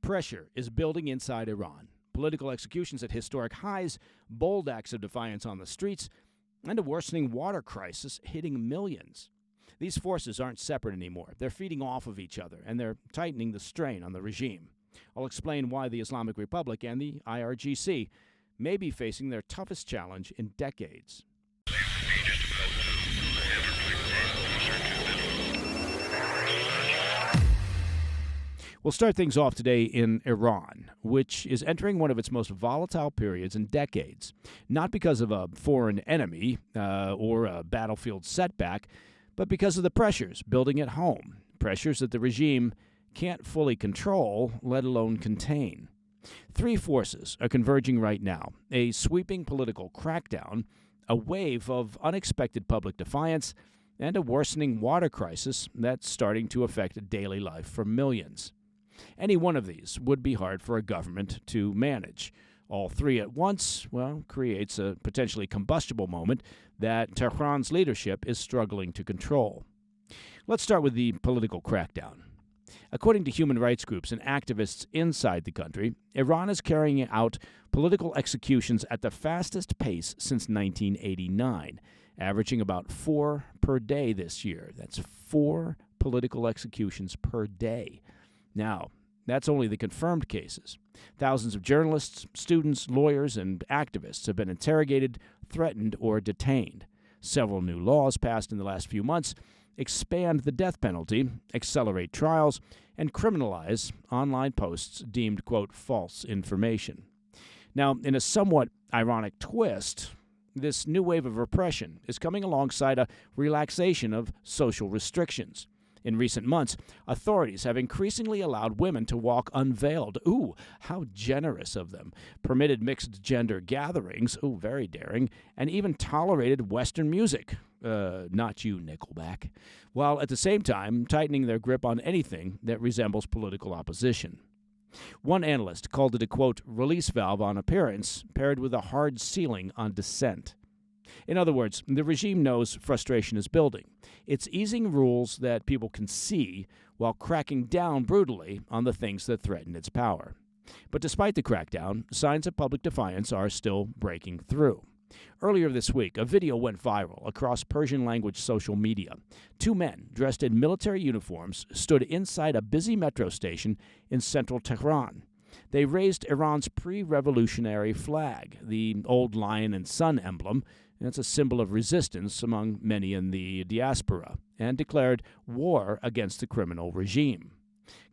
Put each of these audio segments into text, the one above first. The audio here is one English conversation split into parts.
Pressure is building inside Iran. Political executions at historic highs, bold acts of defiance on the streets, and a worsening water crisis hitting millions. These forces aren't separate anymore. They're feeding off of each other, and they're tightening the strain on the regime. I'll explain why the Islamic Republic and the IRGC may be facing their toughest challenge in decades. We'll start things off today in Iran, which is entering one of its most volatile periods in decades. Not because of a foreign enemy or a battlefield setback, but because of the pressures building at home, pressures that the regime can't fully control, let alone contain. Three forces are converging right now: a sweeping political crackdown, a wave of unexpected public defiance, and a worsening water crisis that's starting to affect daily life for millions. Any one of these would be hard for a government to manage. All three at once, creates a potentially combustible moment that Tehran's leadership is struggling to control. Let's start with the political crackdown. According to human rights groups and activists inside the country, Iran is carrying out political executions at the fastest pace since 1989, averaging about 4 per day this year. That's 4 political executions per day. Now, that's only the confirmed cases. Thousands of journalists, students, lawyers, and activists have been interrogated, threatened, or detained. Several new laws passed in the last few months expand the death penalty, accelerate trials, and criminalize online posts deemed, quote, false information. Now, in a somewhat ironic twist, this new wave of repression is coming alongside a relaxation of social restrictions. In recent months, authorities have increasingly allowed women to walk unveiled. Ooh, how generous of them. Permitted mixed-gender gatherings. Ooh, very daring. And even tolerated Western music. Not you, Nickelback. While at the same time tightening their grip on anything that resembles political opposition. One analyst called it a, quote, release valve on appearance paired with a hard ceiling on dissent. In other words, the regime knows frustration is building. It's easing rules that people can see while cracking down brutally on the things that threaten its power. But despite the crackdown, signs of public defiance are still breaking through. Earlier this week, a video went viral across Persian-language social media. 2 men dressed in military uniforms stood inside a busy metro station in central Tehran. They raised Iran's pre-revolutionary flag, the old lion and sun emblem. That's a symbol of resistance among many in the diaspora, and declared war against the criminal regime.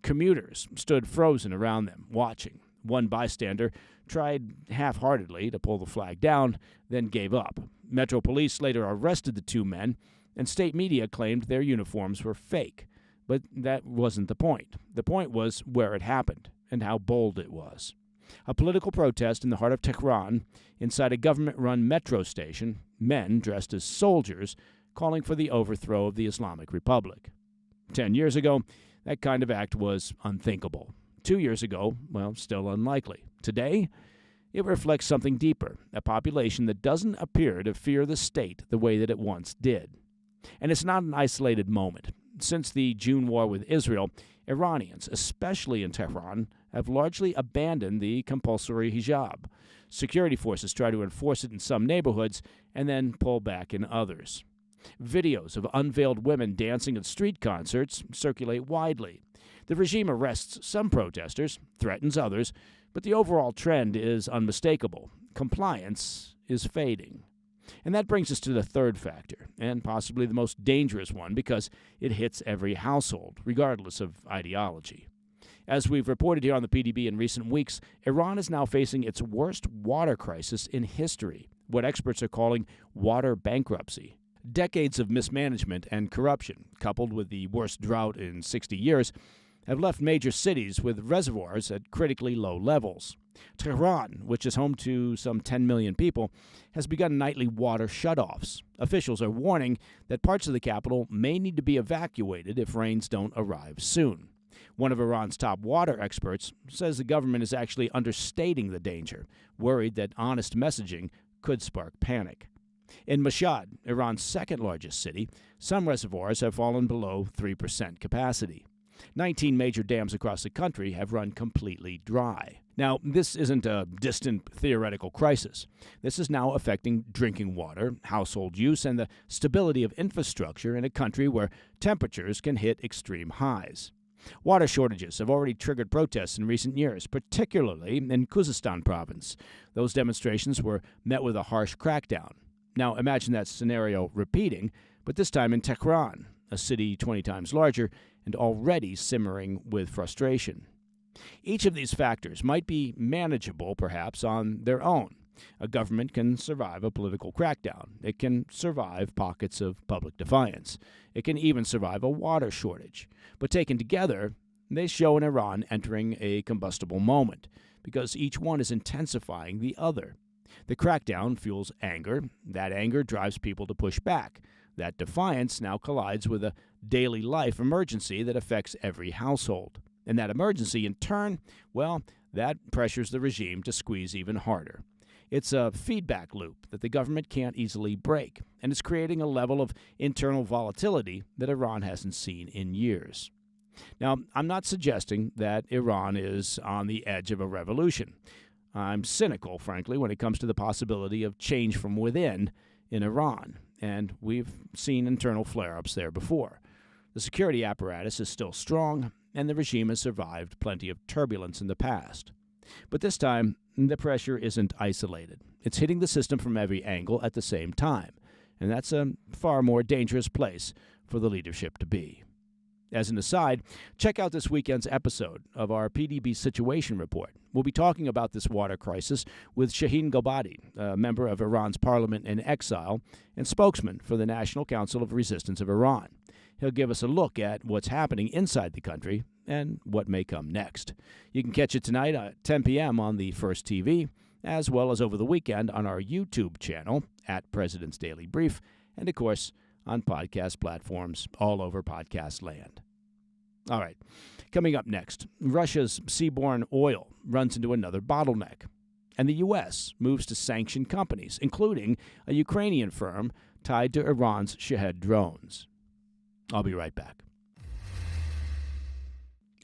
Commuters stood frozen around them, watching. One bystander tried half-heartedly to pull the flag down, then gave up. Metro police later arrested the 2 men, and state media claimed their uniforms were fake. But that wasn't the point. The point was where it happened and how bold it was. A political protest in the heart of Tehran, inside a government-run metro station, men dressed as soldiers calling for the overthrow of the Islamic Republic. 10 years ago, that kind of act was unthinkable. 2 years ago, still unlikely. Today, it reflects something deeper, a population that doesn't appear to fear the state the way that it once did. And it's not an isolated moment. Since the June war with Israel, Iranians, especially in Tehran, have largely abandoned the compulsory hijab. Security forces try to enforce it in some neighborhoods and then pull back in others. Videos of unveiled women dancing at street concerts circulate widely. The regime arrests some protesters, threatens others, but the overall trend is unmistakable. Compliance is fading. And that brings us to the third factor, and possibly the most dangerous one, because it hits every household, regardless of ideology. As we've reported here on the PDB in recent weeks, Iran is now facing its worst water crisis in history, what experts are calling water bankruptcy. Decades of mismanagement and corruption, coupled with the worst drought in 60 years, have left major cities with reservoirs at critically low levels. Tehran, which is home to some 10 million people, has begun nightly water shutoffs. Officials are warning that parts of the capital may need to be evacuated if rains don't arrive soon. One of Iran's top water experts says the government is actually understating the danger, worried that honest messaging could spark panic. In Shahed, Iran's second-largest city, some reservoirs have fallen below 3% capacity. 19 major dams across the country have run completely dry. Now, this isn't a distant theoretical crisis. This is now affecting drinking water, household use, and the stability of infrastructure in a country where temperatures can hit extreme highs. Water shortages have already triggered protests in recent years, particularly in Khuzestan province. Those demonstrations were met with a harsh crackdown. Now, imagine that scenario repeating, but this time in Tehran, a city 20 times larger and already simmering with frustration. Each of these factors might be manageable, perhaps, on their own. A government can survive a political crackdown. It can survive pockets of public defiance. It can even survive a water shortage. But taken together, they show an Iran entering a combustible moment, because each one is intensifying the other. The crackdown fuels anger. That anger drives people to push back. That defiance now collides with a daily life emergency that affects every household. And that emergency, in turn, well, that pressures the regime to squeeze even harder. It's a feedback loop that the government can't easily break, and it's creating a level of internal volatility that Iran hasn't seen in years. Now, I'm not suggesting that Iran is on the edge of a revolution. I'm cynical, frankly, when it comes to the possibility of change from within in Iran, and we've seen internal flare-ups there before. The security apparatus is still strong, and the regime has survived plenty of turbulence in the past. But this time, the pressure isn't isolated. It's hitting the system from every angle at the same time, and that's a far more dangerous place for the leadership to be. As an aside, check out this weekend's episode of our PDB Situation Report. We'll be talking about this water crisis with Shahed Gobadi, a member of Iran's parliament in exile and spokesman for the National Council of Resistance of Iran. He'll give us a look at what's happening inside the country and what may come next. You can catch it tonight at 10 p.m. on the First TV, as well as over the weekend on our YouTube channel at President's Daily Brief, and, of course, on podcast platforms all over podcast land. All right, coming up next, Russia's seaborne oil runs into another bottleneck, and the U.S. moves to sanction companies, including a Ukrainian firm tied to Iran's Shahed drones. I'll be right back.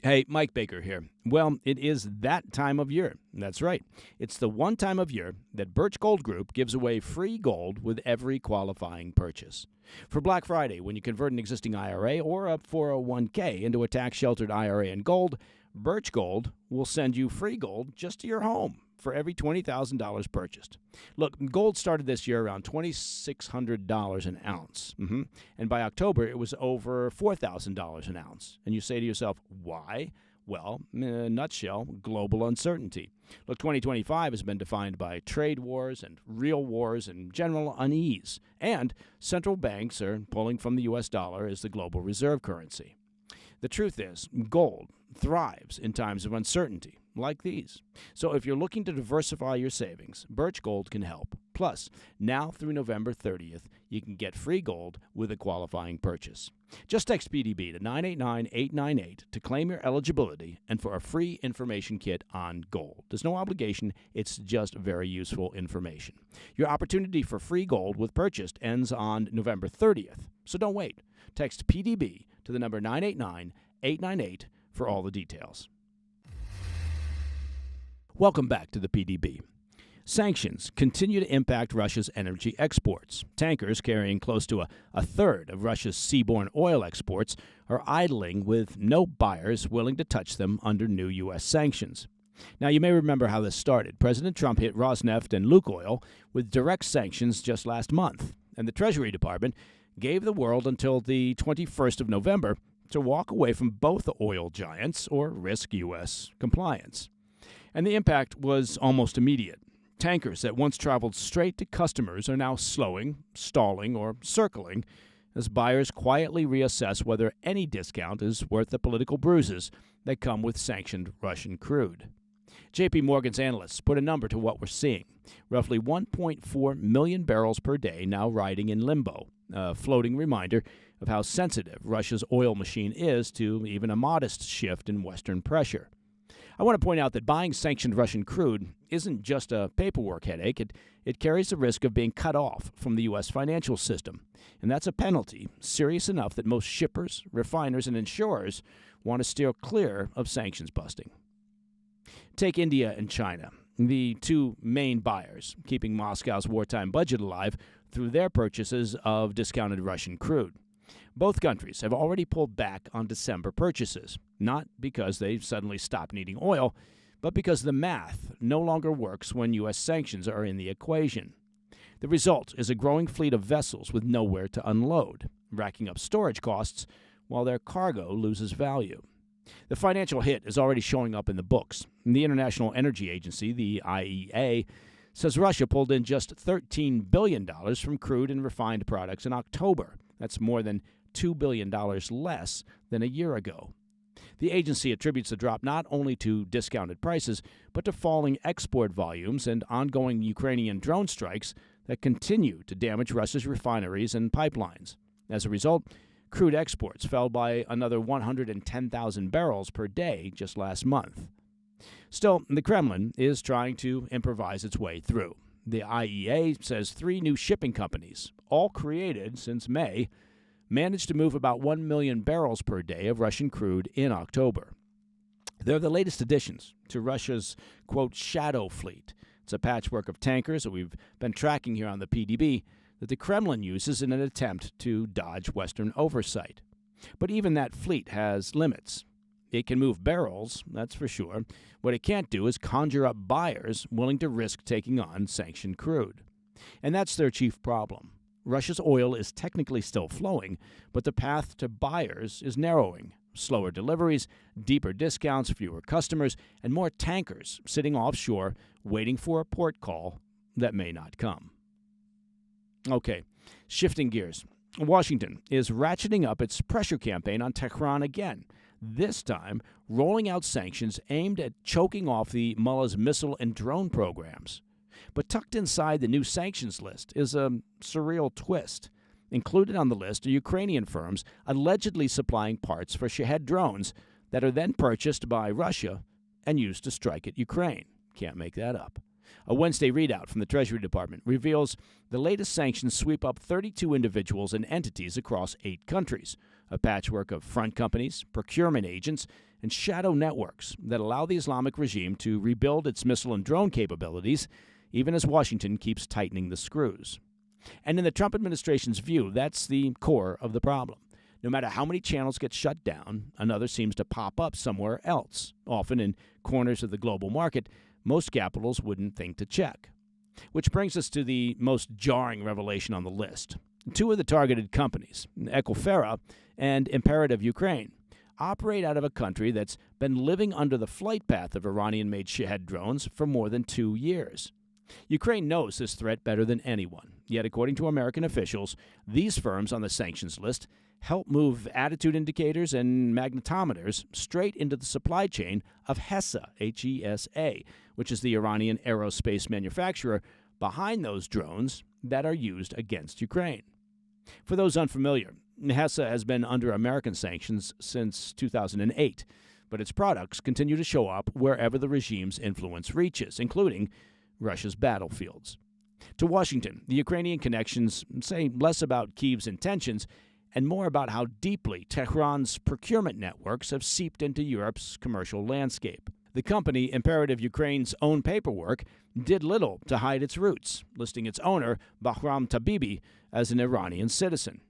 Hey, Mike Baker here. Well, it is that time of year. That's right. It's the one time of year that Birch Gold Group gives away free gold with every qualifying purchase. For Black Friday, when you convert an existing IRA or a 401k into a tax-sheltered IRA in gold, Birch Gold will send you free gold just to your home for every $20,000 purchased. Look, gold started this year around $2,600 an ounce. And by October, it was over $4,000 an ounce. And you say to yourself, why? Well, in a nutshell, global uncertainty. Look, 2025 has been defined by trade wars and real wars and general unease. And central banks are pulling from the U.S. dollar as the global reserve currency. The truth is, gold thrives in times of uncertainty, like these. So if you're looking to diversify your savings, Birch Gold can help. Plus, now through November 30th, you can get free gold with a qualifying purchase. Just text PDB to 989-898 to claim your eligibility and for a free information kit on gold. There's no obligation. It's just very useful information. Your opportunity for free gold with purchase ends on November 30th. So don't wait. Text PDB to the number 989-898 for all the details. Welcome back to the PDB. Sanctions continue to impact Russia's energy exports. Tankers carrying close to a third of Russia's seaborne oil exports are idling with no buyers willing to touch them under new U.S. sanctions. Now, you may remember how this started. President Trump hit Rosneft and Lukoil with direct sanctions just last month, and the Treasury Department gave the world until the 21st of November to walk away from both the oil giants or risk U.S. compliance. And the impact was almost immediate. Tankers that once traveled straight to customers are now slowing, stalling, or circling as buyers quietly reassess whether any discount is worth the political bruises that come with sanctioned Russian crude. J.P. Morgan's analysts put a number to what we're seeing. Roughly 1.4 million barrels per day now riding in limbo, a floating reminder of how sensitive Russia's oil machine is to even a modest shift in Western pressure. I want to point out that buying sanctioned Russian crude isn't just a paperwork headache. It carries the risk of being cut off from the U.S. financial system. And that's a penalty serious enough that most shippers, refiners, and insurers want to steer clear of sanctions busting. Take India and China, the two main buyers, keeping Moscow's wartime budget alive through their purchases of discounted Russian crude. Both countries have already pulled back on December purchases, not because they suddenly stopped needing oil, but because the math no longer works when U.S. sanctions are in the equation. The result is a growing fleet of vessels with nowhere to unload, racking up storage costs while their cargo loses value. The financial hit is already showing up in the books. The International Energy Agency, the IEA, says Russia pulled in just $13 billion from crude and refined products in October. That's more than $2 billion less than a year ago. The agency attributes the drop not only to discounted prices, but to falling export volumes and ongoing Ukrainian drone strikes that continue to damage Russia's refineries and pipelines. As a result, crude exports fell by another 110,000 barrels per day just last month. Still, the Kremlin is trying to improvise its way through. The IEA says 3 new shipping companies, all created since May, managed to move about 1 million barrels per day of Russian crude in October. They're the latest additions to Russia's, quote, shadow fleet. It's a patchwork of tankers that we've been tracking here on the PDB that the Kremlin uses in an attempt to dodge Western oversight. But even that fleet has limits. It can move barrels, that's for sure. What it can't do is conjure up buyers willing to risk taking on sanctioned crude. And that's their chief problem. Russia's oil is technically still flowing, but the path to buyers is narrowing. Slower deliveries, deeper discounts, fewer customers, and more tankers sitting offshore waiting for a port call that may not come. Okay, shifting gears. Washington is ratcheting up its pressure campaign on Tehran again, this time rolling out sanctions aimed at choking off the mullah's missile and drone programs. But tucked inside the new sanctions list is a surreal twist. Included on the list are Ukrainian firms allegedly supplying parts for Shahed drones that are then purchased by Russia and used to strike at Ukraine. Can't make that up. A Wednesday readout from the Treasury Department reveals the latest sanctions sweep up 32 individuals and entities across 8 countries, a patchwork of front companies, procurement agents, and shadow networks that allow the Islamic regime to rebuild its missile and drone capabilities, even as Washington keeps tightening the screws. And in the Trump administration's view, that's the core of the problem. No matter how many channels get shut down, another seems to pop up somewhere else, often in corners of the global market most capitals wouldn't think to check. Which brings us to the most jarring revelation on the list. 2 of the targeted companies, Ecofera and Imperative Ukraine, operate out of a country that's been living under the flight path of Iranian-made Shahed drones for more than 2 years. Ukraine knows this threat better than anyone, yet according to American officials, these firms on the sanctions list help move attitude indicators and magnetometers straight into the supply chain of HESA, H-E-S-A, which is the Iranian aerospace manufacturer behind those drones that are used against Ukraine. For those unfamiliar, HESA has been under American sanctions since 2008, but its products continue to show up wherever the regime's influence reaches, including Russia's battlefields. To Washington, the Ukrainian connections say less about Kyiv's intentions and more about how deeply Tehran's procurement networks have seeped into Europe's commercial landscape. The company, Imperative Ukraine's own paperwork, did little to hide its roots, listing its owner, Bahram Tabibi, as an Iranian citizen.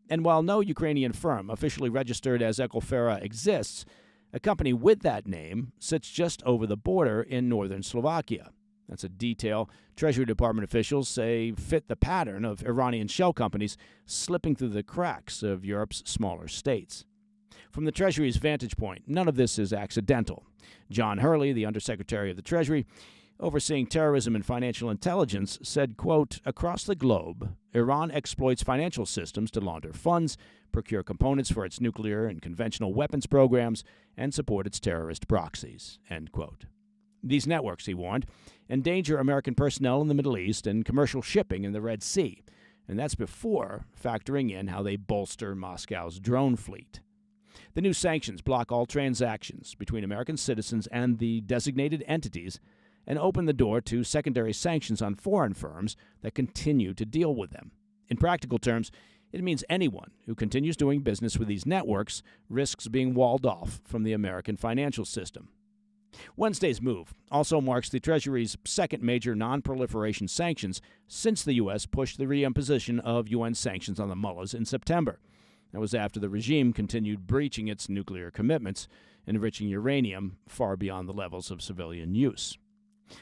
And while no Ukrainian firm officially registered as Ecofera exists, a company with that name sits just over the border in northern Slovakia. That's a detail Treasury Department officials say fit the pattern of Iranian shell companies slipping through the cracks of Europe's smaller states. From the Treasury's vantage point, none of this is accidental. John Hurley, the Undersecretary of the Treasury, overseeing terrorism and financial intelligence, said, quote, "Across the globe, Iran exploits financial systems to launder funds, procure components for its nuclear and conventional weapons programs, and support its terrorist proxies," end quote. These networks, he warned, endanger American personnel in the Middle East and commercial shipping in the Red Sea, and that's before factoring in how they bolster Moscow's drone fleet. The new sanctions block all transactions between American citizens and the designated entities and open the door to secondary sanctions on foreign firms that continue to deal with them. In practical terms, it means anyone who continues doing business with these networks risks being walled off from the American financial system. Wednesday's move also marks the Treasury's second major non-proliferation sanctions since the U.S. pushed the reimposition of UN sanctions on the mullahs in September. That was after the regime continued breaching its nuclear commitments, enriching uranium far beyond the levels of civilian use.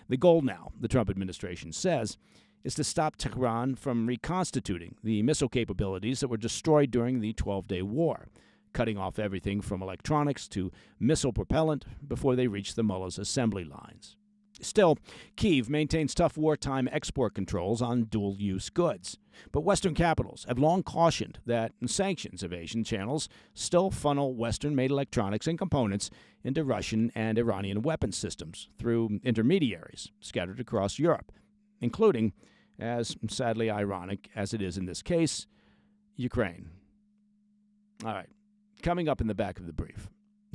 The goal now, the Trump administration says, is to stop Tehran from reconstituting the missile capabilities that were destroyed during the 12-day war, cutting off everything from electronics to missile propellant before they reach the mullahs' assembly lines. Still, Kyiv maintains tough wartime export controls on dual-use goods. But Western capitals have long cautioned that sanctions evasion channels still funnel Western-made electronics and components into Russian and Iranian weapons systems through intermediaries scattered across Europe, including, as sadly ironic as it is in this case, Ukraine. All right, coming up in the back of the brief,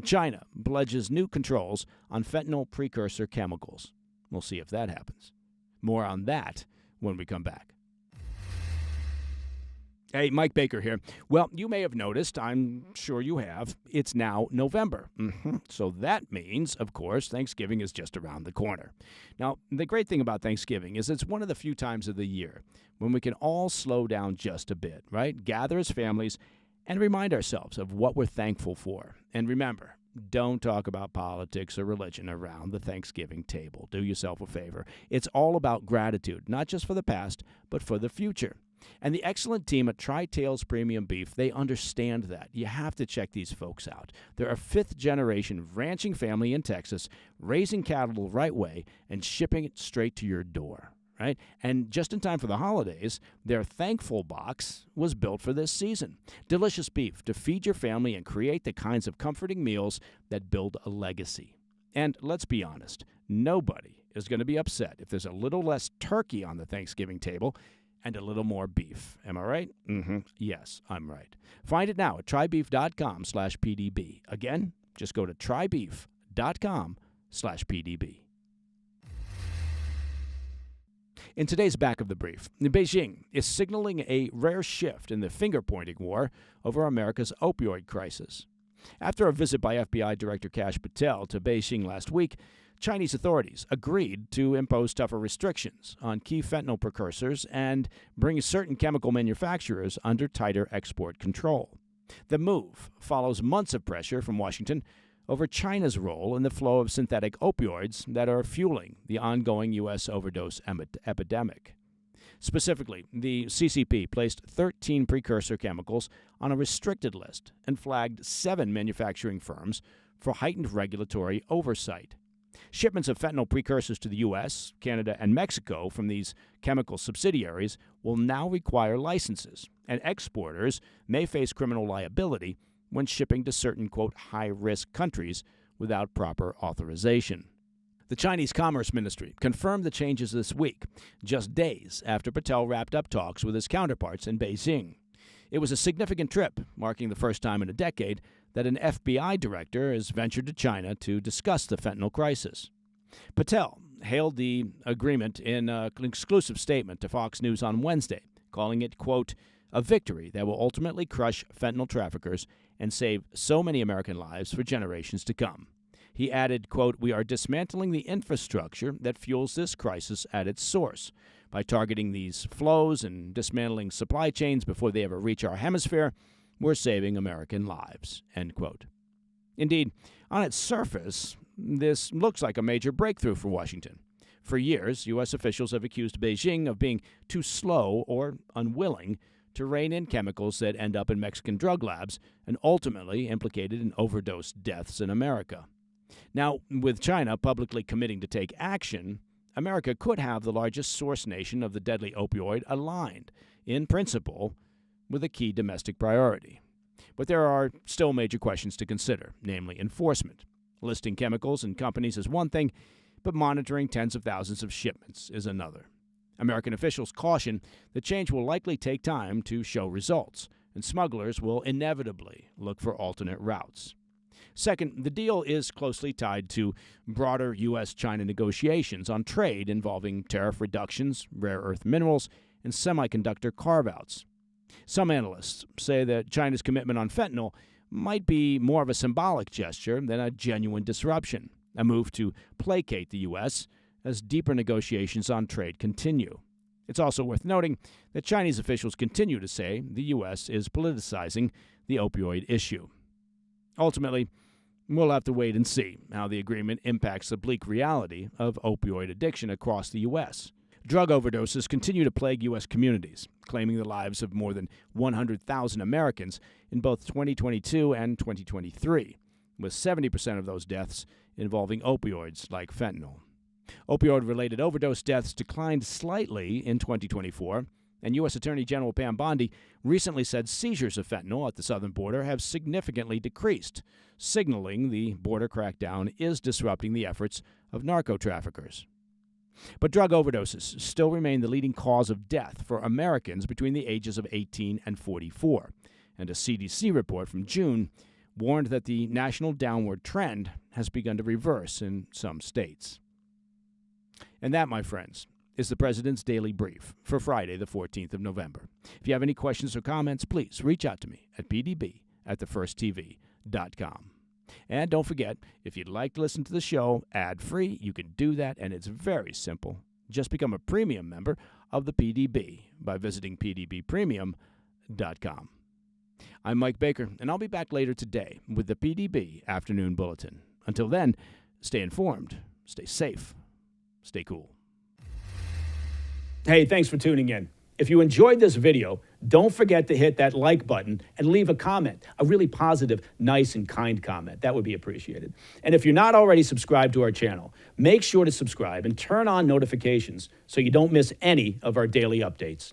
China pledges new controls on fentanyl precursor chemicals. We'll see if that happens. More on that when we come back. Hey, Mike Baker here. Well, you may have noticed, I'm sure you have, it's now November. So that means, of course, Thanksgiving is just around the corner. Now, the great thing about Thanksgiving is it's one of the few times of the year when we can all slow down just a bit, right? Gather as families and remind ourselves of what we're thankful for. And remember, don't talk about politics or religion around the Thanksgiving table. Do yourself a favor. It's all about gratitude, not just for the past, but for the future. And the excellent team at Tri-Tails Premium Beef, they understand that. You have to check these folks out. They're a fifth-generation ranching family in Texas, raising cattle the right way and shipping it straight to your door, right? And just in time for the holidays, their Thankful Box was built for this season. Delicious beef to feed your family and create the kinds of comforting meals that build a legacy. And let's be honest, nobody is going to be upset if there's a little less turkey on the Thanksgiving table and a little more beef. Am I right? Yes, I'm right. Find it now at trybeef.com/PDB. Again, just go to trybeef.com/PDB. In today's back of the brief, Beijing is signaling a rare shift in the finger-pointing war over America's opioid crisis. After a visit by FBI Director Kash Patel to Beijing last week, Chinese authorities agreed to impose tougher restrictions on key fentanyl precursors and bring certain chemical manufacturers under tighter export control. The move follows months of pressure from Washington over China's role in the flow of synthetic opioids that are fueling the ongoing U.S. overdose epidemic. Specifically, the CCP placed 13 precursor chemicals on a restricted list and flagged 7 manufacturing firms for heightened regulatory oversight. Shipments of fentanyl precursors to the U.S., Canada, and Mexico from these chemical subsidiaries will now require licenses, and exporters may face criminal liability when shipping to certain, quote, high-risk countries without proper authorization. The Chinese Commerce Ministry confirmed the changes this week, just days after Patel wrapped up talks with his counterparts in Beijing. It was a significant trip, marking the first time in a decade that an FBI director has ventured to China to discuss the fentanyl crisis. Patel hailed the agreement in an exclusive statement to Fox News on Wednesday, calling it, quote, a victory that will ultimately crush fentanyl traffickers and save so many American lives for generations to come. He added, quote, we are dismantling the infrastructure that fuels this crisis at its source. By targeting these flows and dismantling supply chains before they ever reach our hemisphere, we're saving American lives, end quote. Indeed, on its surface, this looks like a major breakthrough for Washington. For years, U.S. officials have accused Beijing of being too slow or unwilling to rein in chemicals that end up in Mexican drug labs and ultimately implicated in overdose deaths in America. Now, with China publicly committing to take action, America could have the largest source nation of the deadly opioid aligned, in principle, with a key domestic priority. But there are still major questions to consider, namely enforcement. Listing chemicals and companies is one thing, but monitoring tens of thousands of shipments is another. American officials caution the change will likely take time to show results, and smugglers will inevitably look for alternate routes. Second, the deal is closely tied to broader U.S.-China negotiations on trade involving tariff reductions, rare earth minerals, and semiconductor carve-outs. Some analysts say that China's commitment on fentanyl might be more of a symbolic gesture than a genuine disruption, a move to placate the U.S. as deeper negotiations on trade continue. It's also worth noting that Chinese officials continue to say the U.S. is politicizing the opioid issue. Ultimately, we'll have to wait and see how the agreement impacts the bleak reality of opioid addiction across the U.S. Drug overdoses continue to plague U.S. communities, claiming the lives of more than 100,000 Americans in both 2022 and 2023, with 70% of those deaths involving opioids like fentanyl. Opioid-related overdose deaths declined slightly in 2024, and U.S. Attorney General Pam Bondi recently said seizures of fentanyl at the southern border have significantly decreased, signaling the border crackdown is disrupting the efforts of narco-traffickers. But drug overdoses still remain the leading cause of death for Americans between the ages of 18 and 44, and a CDC report from June warned that the national downward trend has begun to reverse in some states. And that, my friends, is the President's Daily Brief for Friday, the 14th of November. If you have any questions or comments, please reach out to me at pdb@thefirsttv.com. And don't forget, if you'd like to listen to the show ad-free, you can do that, and it's very simple. Just become a premium member of the PDB by visiting pdbpremium.com. I'm Mike Baker, and I'll be back later today with the PDB Afternoon Bulletin. Until then, stay informed, stay safe, stay cool. Hey, thanks for tuning in. If you enjoyed this video, don't forget to hit that like button and leave a comment, a really positive, nice, and kind comment. That would be appreciated. And if you're not already subscribed to our channel, make sure to subscribe and turn on notifications so you don't miss any of our daily updates.